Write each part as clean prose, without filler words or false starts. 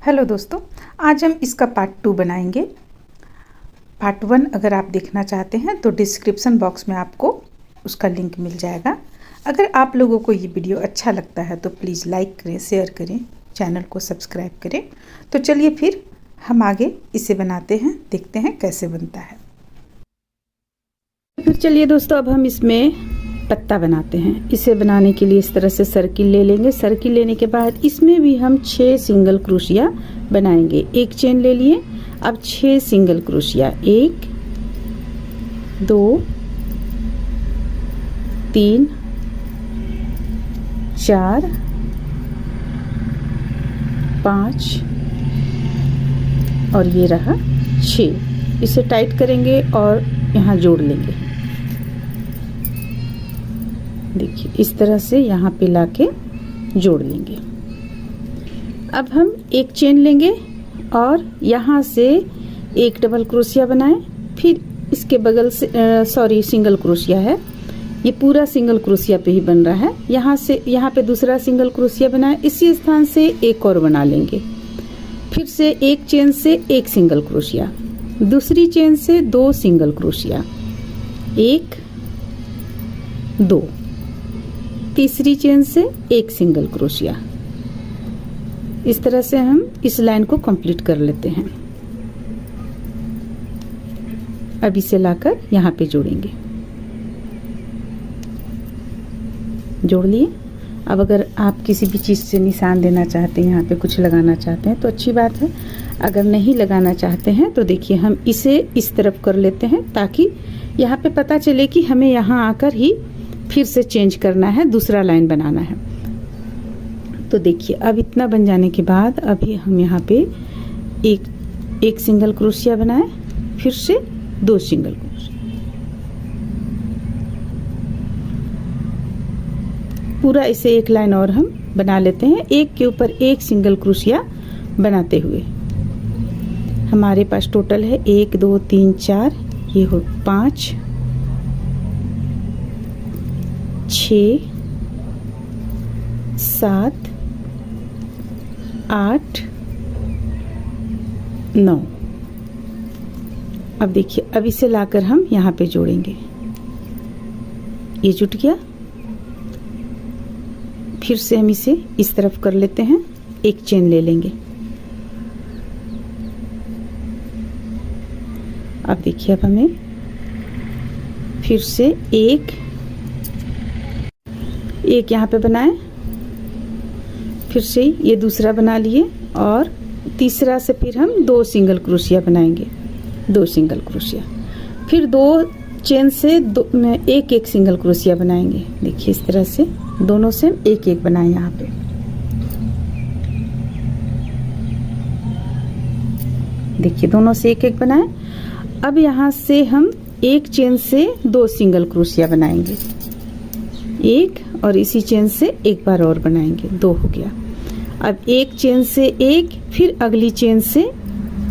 Hello दोस्तों, आज हम इसका पार्ट 2 बनाएंगे। पार्ट 1 अगर आप देखना चाहते हैं तो डिस्क्रिप्शन बॉक्स में आपको उसका लिंक मिल जाएगा। अगर आप लोगों को ये वीडियो अच्छा लगता है तो प्लीज़ लाइक करें, शेयर करें, चैनल को सब्सक्राइब करें। तो चलिए फिर हम आगे इसे बनाते हैं, देखते हैं कैसे बनता है। फिर चलिए दोस्तों, अब हम इसमें पत्ता बनाते हैं। इसे बनाने के लिए इस तरह से सर्किल ले लेंगे। सर्किल लेने के बाद इसमें भी हम 6 सिंगल क्रोशिया बनाएंगे। एक चेन ले लिए, अब 6 सिंगल क्रोशिया, 1 2 3 4 5 और ये रहा 6। इसे टाइट करेंगे और यहाँ जोड़ लेंगे। देखिए इस तरह से यहाँ पे लाके जोड़ लेंगे। अब हम एक चेन लेंगे और यहाँ से एक डबल क्रोशिया बनाएं। फिर इसके बगल से सिंगल क्रोशिया है, ये पूरा सिंगल क्रोशिया पे ही बन रहा है। यहाँ से यहाँ पे दूसरा सिंगल क्रोशिया बनाएं। इसी स्थान से एक और बना लेंगे। फिर से एक चेन से एक सिंगल क्रोशिया, दूसरी चेन से 2 सिंगल क्रोशिया, 1 2, तीसरी चेन से एक सिंगल क्रोशिया। इस तरह से हम इस लाइन को कंप्लीट कर लेते हैं। अब इसे लाकर यहाँ पे जोड़ेंगे। जोड़ लिए। अब अगर आप किसी भी चीज़ से निशान देना चाहते हैं, यहाँ पे कुछ लगाना चाहते हैं तो अच्छी बात है। अगर नहीं लगाना चाहते हैं तो देखिए हम इसे इस तरफ कर लेते हैं ताकि यहाँ पे पता चले कि हमें यहाँ आकर ही फिर से चेंज करना है, दूसरा लाइन बनाना है। तो देखिए अब इतना बन जाने के बाद अभी हम यहाँ पे एक सिंगल क्रोशिया बनाए, फिर से 2 सिंगल क्रोशिया। पूरा इसे एक लाइन और हम बना लेते हैं, एक के ऊपर एक सिंगल क्रोशिया बनाते हुए। हमारे पास टोटल है 1 2 3 4, ये हो 5 6 7 8 9। अब देखिए अब इसे लाकर हम यहाँ पे जोड़ेंगे। ये जुट गया। फिर से हम इसे इस तरफ कर लेते हैं, एक चेन ले लेंगे। अब देखिए अब हमें फिर से एक यहाँ पे बनाए, फिर से ये दूसरा बना लिए और तीसरा से फिर हम 2 सिंगल क्रोशिया बनाएंगे, 2 सिंगल क्रोशिया। फिर 2 चेन से एक सिंगल क्रोशिया बनाएंगे। देखिए इस तरह से दोनों से एक बनाए यहाँ पे। देखिए दोनों से एक बनाए। अब यहाँ से हम एक चेन से 2 सिंगल क्रोशिया बनाएंगे, एक और इसी चेन से एक बार और बनाएंगे, 2 हो गया। अब एक चेन से एक, फिर अगली चेन से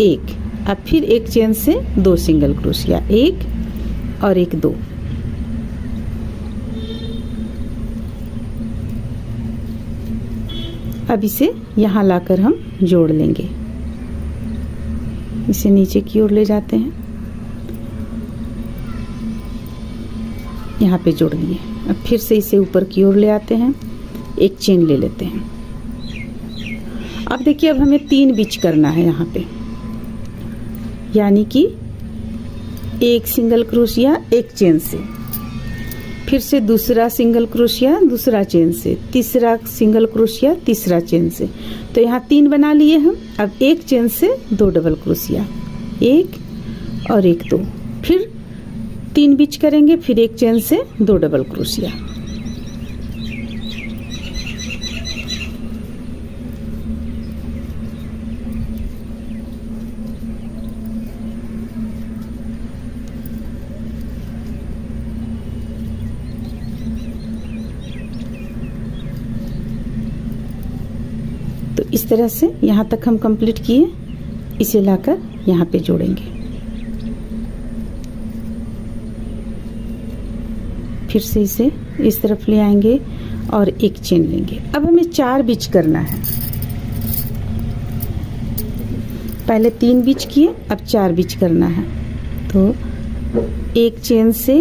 एक, अब फिर एक चेन से 2 सिंगल क्रोशिया, एक और एक 2। अब इसे यहाँ लाकर हम जोड़ लेंगे। इसे नीचे की ओर ले जाते हैं, यहाँ पे जोड़ लिए। अब फिर से इसे ऊपर की ओर ले आते हैं, एक चेन ले लेते हैं। अब देखिए अब हमें 3 बिच करना है यहाँ पे, यानी कि एक सिंगल क्रोशिया एक चेन से, फिर से दूसरा सिंगल क्रोशिया दूसरा चेन से, तीसरा सिंगल क्रोशिया तीसरा चेन से। तो यहाँ 3 बना लिए हम। अब एक चेन से 2 डबल क्रोशिया, 1 और 1 2, फिर 3 बिच करेंगे, फिर एक चेन से 2 डबल क्रोशिया। तो इस तरह से यहाँ तक हम कंप्लीट किए। इसे लाकर यहाँ पे जोड़ेंगे। फिर से इसे इस तरफ ले आएंगे और एक चेन लेंगे। अब हमें 4 बिच करना है। पहले 3 बीच किए, अब 4 बीच करना है। तो एक चेन से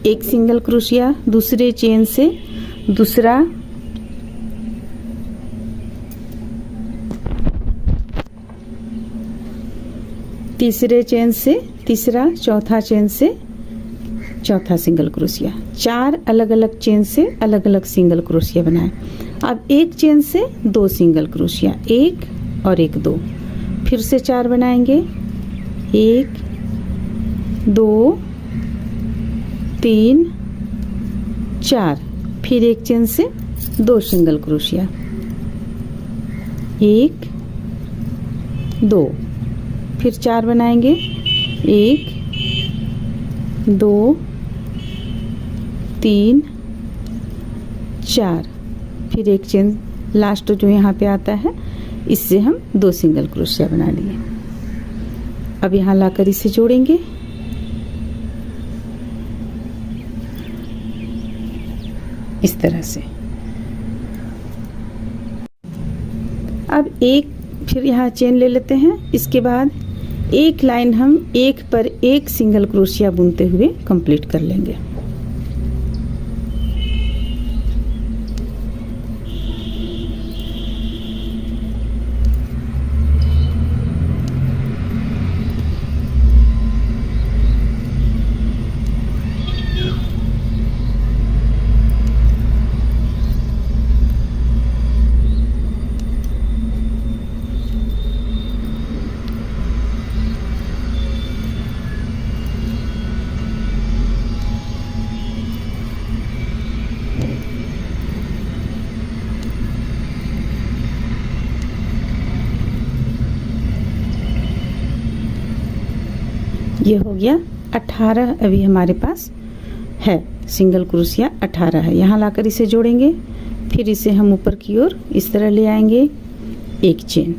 एक सिंगल क्रोशिया, दूसरे चेन से दूसरा, तीसरे चेन से तीसरा, चौथा चेन से चौथा सिंगल क्रोशिया। 4 अलग अलग चेन से अलग अलग सिंगल क्रोशिया बनाएं। अब एक चेन से 2 सिंगल क्रोशिया, 1 और 1 2, फिर से 4 बनाएंगे, 1 2 3 4, फिर एक चेन से 2 सिंगल क्रोशिया, 1 2, फिर 4 बनाएंगे, 1 2 3 4, फिर एक चेन लास्ट जो यहाँ पे आता है, इससे हम 2 सिंगल क्रोशिया बना लिए। अब यहाँ लाकर इसे जोड़ेंगे। इस तरह से। अब एक फिर यहाँ चेन ले लेते हैं। इसके बाद एक लाइन हम एक पर एक सिंगल क्रोशिया बुनते हुए कंप्लीट कर लेंगे। ये हो गया 18 अभी हमारे पास है सिंगल क्रोशिया 18 है। यहाँ लाकर इसे जोड़ेंगे, फिर इसे हम ऊपर की ओर इस तरह ले आएंगे, एक चेन।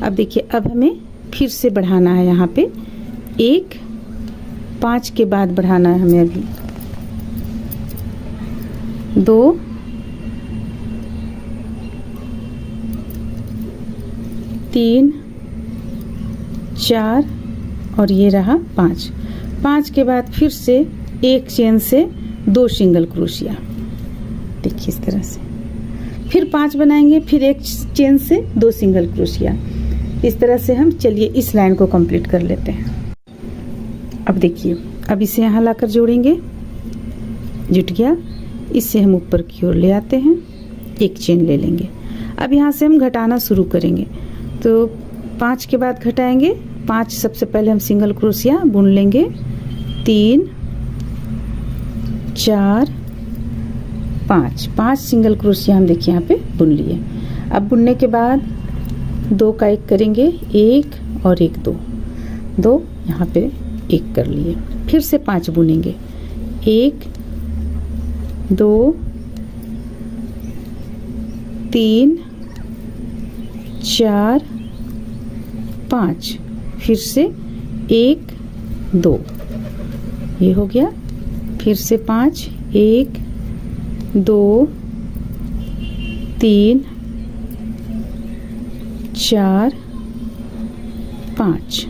अब देखिए, अब हमें फिर से बढ़ाना है यहाँ पे 1 5 के बाद बढ़ाना है हमें अभी 2 3 4 और ये रहा 5 के बाद फिर से एक चेन से 2 सिंगल क्रोशिया। देखिए इस तरह से, फिर 5 बनाएंगे, फिर एक चेन से 2 सिंगल क्रोशिया। इस तरह से हम चलिए इस लाइन को कंप्लीट कर लेते हैं। अब देखिए, अब इसे यहाँ लाकर जोड़ेंगे, जुट गया। इससे हम ऊपर की ओर ले आते हैं, एक चेन ले लेंगे। अब यहाँ से हम घटाना शुरू करेंगे, तो 5 के बाद घटाएंगे। 5 सबसे पहले हम सिंगल क्रोशिया बुन लेंगे, 3 4 5 सिंगल क्रोशिया हम देखिए यहाँ पे बुन लिए। अब बुनने के बाद 2 का 1 करेंगे, 1 और 1 2 यहाँ पे 1 कर लिए। फिर से 5 बुनेंगे, 1 2 3 4 5, फिर से 1 2, ये हो गया। फिर से 5 1 2 3 4 5।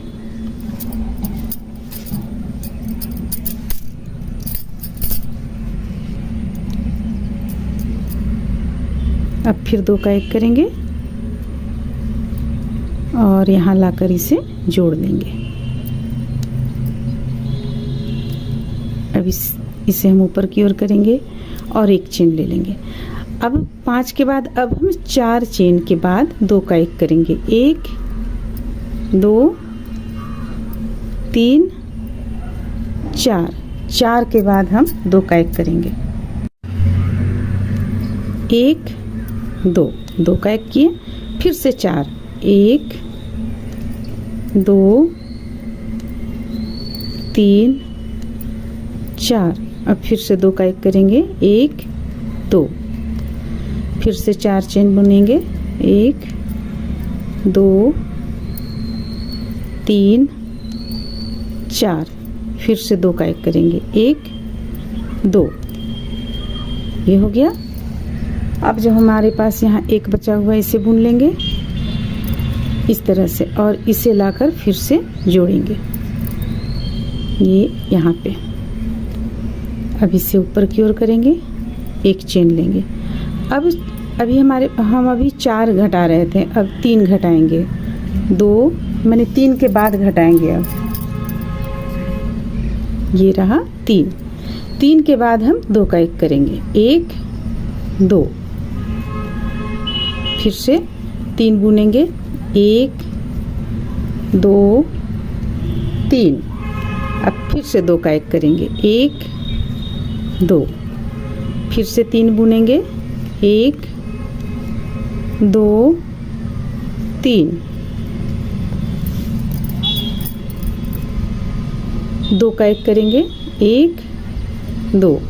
अब फिर 2 का 1 करेंगे और यहाँ लाकर इसे जोड़ देंगे। अब इसे हम ऊपर की ओर करेंगे और एक चेन ले लेंगे। अब 5 के बाद अब हम 4 चेन के बाद 2 का 1 करेंगे, 1 2 3 4 के बाद हम 2 का 1 करेंगे, 1 2 का 1 किए। फिर से 4 1 2 3 4। अब फिर से 2 का 1 करेंगे, 1 2, फिर से 4 चेन बुनेंगे, 1 2 3 4। फिर से 2 का 1 करेंगे, 1 2, ये हो गया। अब जो हमारे पास यहाँ 1 बचा हुआ है इसे बुन लेंगे, इस तरह से, और इसे लाकर फिर से जोड़ेंगे ये यहाँ पे। अब इसे ऊपर की ओर करेंगे, एक चेन लेंगे। अब अभी हम अभी 4 घटा रहे थे, अब 3 घटाएंगे, 2 मैंने 3 के बाद घटाएंगे। अब ये रहा 3 के बाद हम 2 का 1 करेंगे, 1 2, फिर से 3 बुनेंगे, 1 2 3। अब फिर से 2 का 1 करेंगे, 1 2, फिर से 3 बुनेंगे, 1 2 3, 2 का 1 करेंगे, 1 2,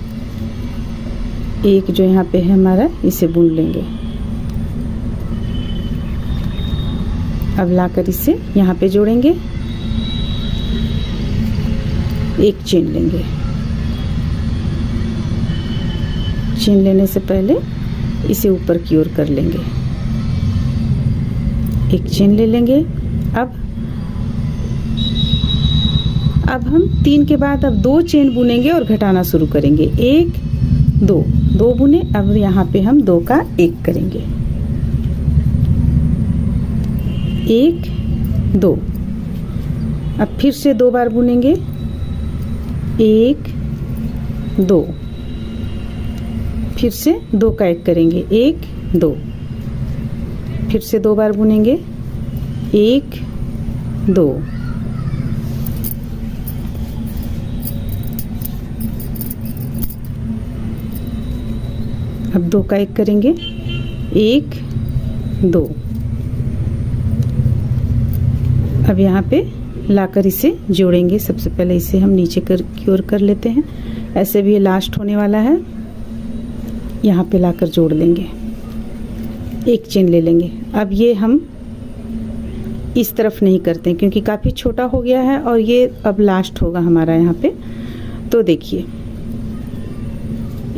1 जो यहाँ पे है हमारा, इसे बुन लेंगे। अब लाकर इसे यहाँ पे जोड़ेंगे, एक चेन लेंगे। चेन लेने से पहले इसे ऊपर की ओर कर लेंगे, एक चेन ले लेंगे। अब हम 3 के बाद अब 2 चेन बुनेंगे और घटाना शुरू करेंगे, 1 2 बुने। अब यहाँ पे हम 2 का 1 करेंगे, 1 2। अब फिर से 2 बार बुनेंगे, 1 2, फिर से 2 का 1 करेंगे, 1 2, फिर से 2 बार बुनेंगे, 1 2, अब 2 का 1 करेंगे, 1 2। अब यहाँ पे लाकर इसे जोड़ेंगे। सबसे पहले इसे हम नीचे की ओर कर लेते हैं, ऐसे भी ये लास्ट होने वाला है। यहाँ पे लाकर जोड़ लेंगे, एक चेन ले लेंगे। अब ये हम इस तरफ नहीं करते क्योंकि काफ़ी छोटा हो गया है और ये अब लास्ट होगा हमारा यहाँ पे। तो देखिए,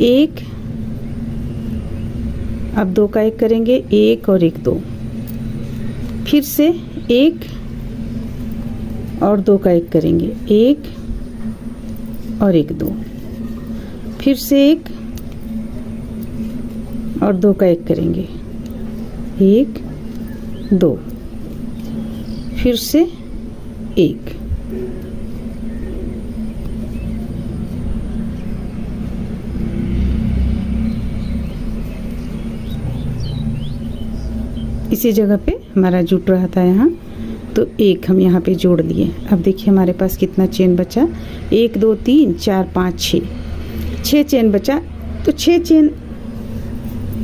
1, अब 2 का 1 करेंगे, 1 और 1 2, फिर से 1 और 2 का 1 करेंगे, 1 और 1 2, फिर से 1 और 2 का 1 करेंगे, 1 2, फिर से 1, इसी जगह पे हमारा जुट रहा था यहाँ, तो 1 हम यहाँ पे जोड़ दिए। अब देखिए हमारे पास कितना चेन बचा, 1 2 3 4 5 6 चेन बचा। तो 6 चेन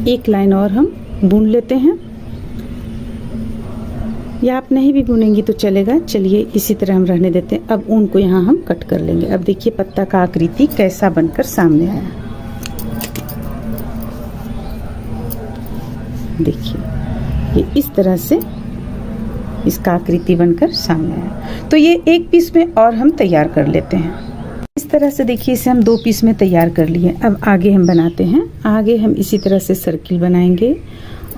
एक लाइन और हम बुन लेते हैं, या आप नहीं भी बुनेंगी तो चलेगा। चलिए इसी तरह हम रहने देते हैं। अब ऊन को यहाँ हम कट कर लेंगे। अब देखिए पत्ता का आकृति कैसा बनकर सामने आया, देखिए ये इस तरह से इसका आकृति बनकर सामने आया। तो ये एक पीस में और हम तैयार कर लेते हैं। इस तरह से देखिए इसे हम 2 पीस में तैयार कर लिए। अब आगे हम बनाते हैं। आगे हम इसी तरह से सर्किल बनाएंगे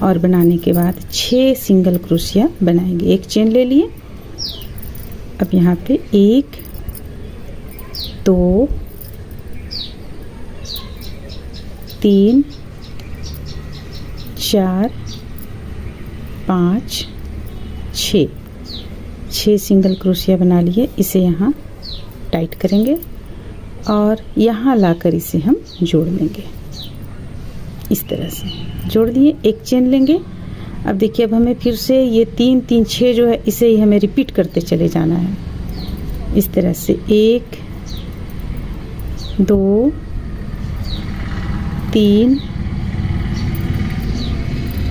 और बनाने के बाद 6 सिंगल क्रोशिया बनाएंगे। एक चेन ले लिए। अब यहाँ पे 1 2 3 4 5 6 सिंगल क्रोशिया बना लिए। इसे यहाँ टाइट करेंगे और यहाँ लाकर इसे हम जोड़ लेंगे। इस तरह से जोड़ दिए, एक चेन लेंगे। अब देखिए अब हमें फिर से ये 3 3 6 जो है इसे ही हमें रिपीट करते चले जाना है। इस तरह से 1 2 3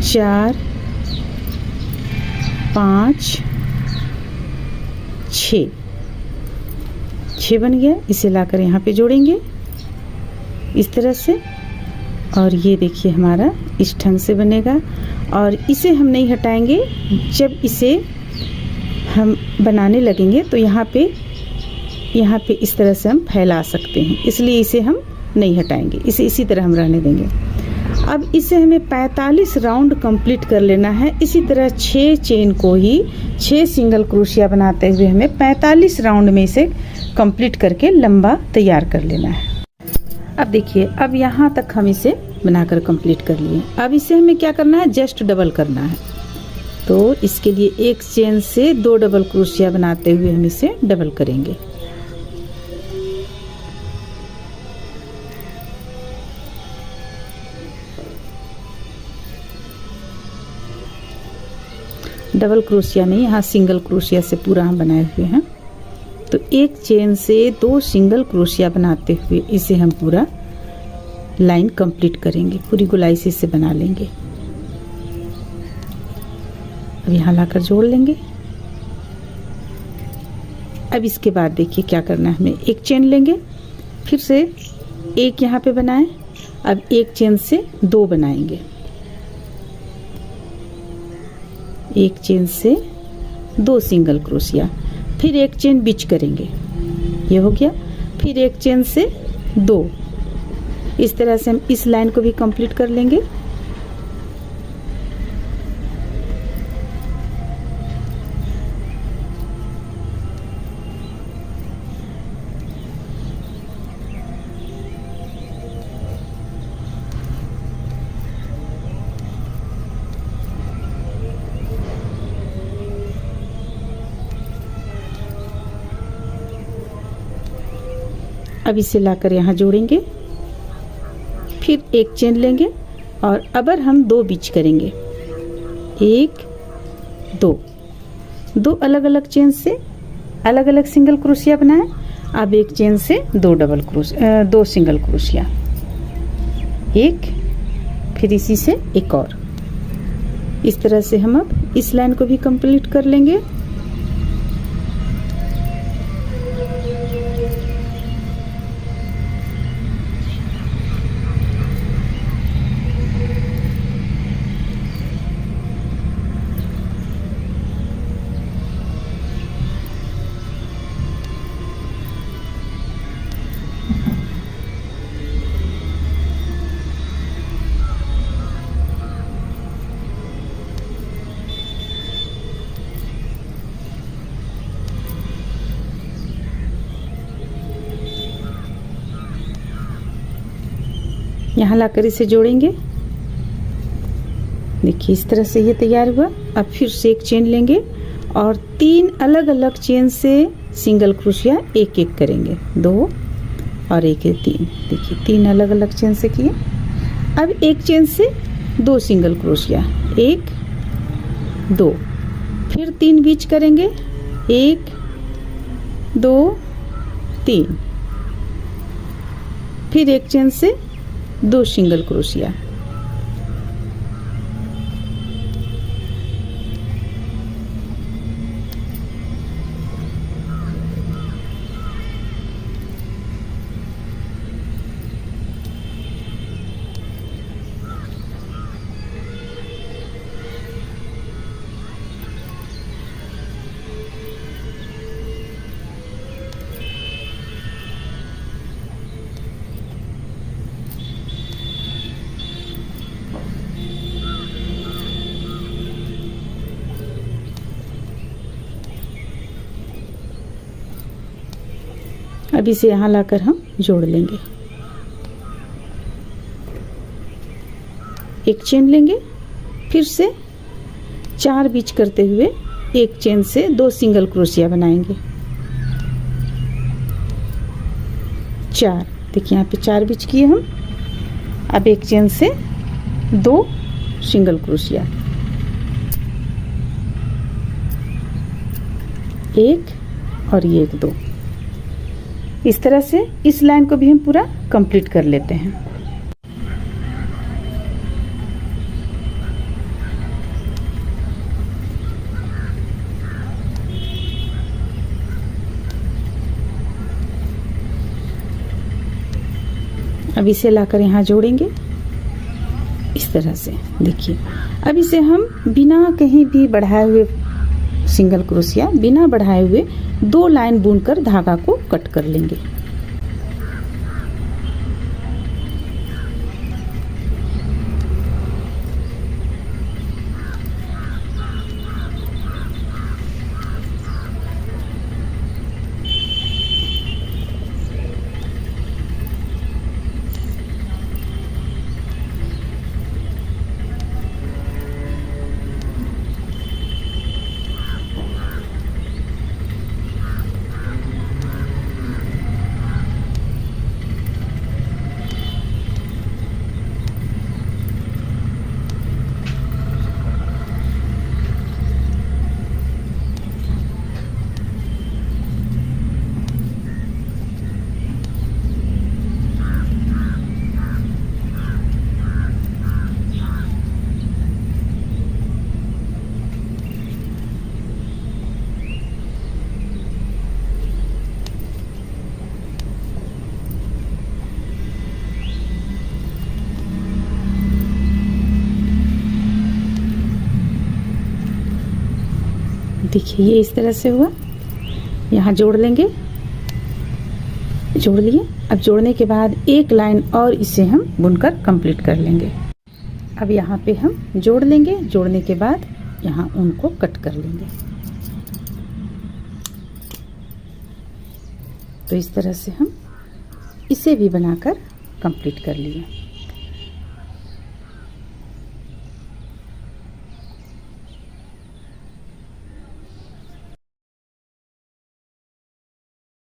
4 5 6 बन गया। इसे लाकर यहाँ पे जोड़ेंगे इस तरह से, और ये देखिए हमारा इस ढंग से बनेगा। और इसे हम नहीं हटाएंगे, जब इसे हम बनाने लगेंगे तो यहाँ पे इस तरह से हम फैला सकते हैं, इसलिए इसे हम नहीं हटाएंगे, इसे इसी तरह हम रहने देंगे। अब इसे हमें 45 राउंड कंप्लीट कर लेना है। इसी तरह 6 चेन को ही 6 सिंगल क्रोशिया बनाते हुए हमें 45 राउंड में इसे कंप्लीट करके लंबा तैयार कर लेना है। अब देखिए, अब यहाँ तक हम इसे बनाकर कंप्लीट कर लिए। अब इसे हमें क्या करना है, जस्ट डबल करना है। तो इसके लिए एक चेन से 2 डबल क्रोशिया बनाते हुए हम इसे डबल करेंगे। डबल क्रोशिया नहीं, यहाँ सिंगल क्रोशिया से पूरा हम बनाए हुए हैं। तो एक चेन से 2 सिंगल क्रोशिया बनाते हुए इसे हम पूरा लाइन कंप्लीट करेंगे, पूरी गोलाई से इसे बना लेंगे। अब यहाँ लाकर जोड़ लेंगे। अब इसके बाद देखिए क्या करना है, हमें एक चेन लेंगे, फिर से एक यहाँ पे बनाएं। अब एक चेन से 2 बनाएंगे, एक चेन से 2 सिंगल क्रोशिया, फिर एक चेन बीच करेंगे, ये हो गया। फिर एक चेन से 2, इस तरह से हम इस लाइन को भी कंप्लीट कर लेंगे। अब इसे लाकर यहाँ जोड़ेंगे, फिर एक चेन लेंगे और अबर हम 2 बीच करेंगे, 1 2 अलग अलग चेन से अलग अलग सिंगल क्रोशिया बनाएं। अब एक चेन से 2 सिंगल क्रोशिया, एक, फिर इसी से एक और। इस तरह से हम अब इस लाइन को भी कंप्लीट कर लेंगे। यहाँ लाकर इसे जोड़ेंगे। देखिए इस तरह से ये तैयार हुआ। अब फिर से एक चेन लेंगे और 3 अलग अलग चेन से सिंगल क्रोशिया एक एक करेंगे, 2 और 1 3। देखिए 3 अलग अलग चेन से किए। अब एक चेन से 2 सिंगल क्रोशिया, 1 2, फिर 3 बीच करेंगे, 1 2 3, फिर एक चेन से 2 सिंगल क्रोशिया, अब इसे यहाँ लाकर हम जोड़ लेंगे। एक चेन लेंगे, फिर से 4 बीच करते हुए एक चेन से 2 सिंगल क्रोशिया बनाएंगे, 4। देखिए यहाँ पे 4 बीच किए हम। अब एक चेन से 2 सिंगल क्रोशिया, 1 और ये 1 2। इस तरह से इस लाइन को भी हम पूरा कंप्लीट कर लेते हैं। अब इसे लाकर यहाँ जोड़ेंगे इस तरह से। देखिए अब इसे हम बिना कहीं भी बढ़ाए हुए सिंगल क्रोशिया, बिना बढ़ाए हुए 2 लाइन बुनकर धागा को कट कर लेंगे। देखिए ये इस तरह से हुआ। यहाँ जोड़ लेंगे, जोड़ लिए। अब जोड़ने के बाद एक लाइन और इसे हम बुनकर कंप्लीट कर लेंगे। अब यहाँ पे हम जोड़ लेंगे, जोड़ने के बाद यहाँ ऊन को कट कर लेंगे। तो इस तरह से हम इसे भी बनाकर कंप्लीट कर लिए।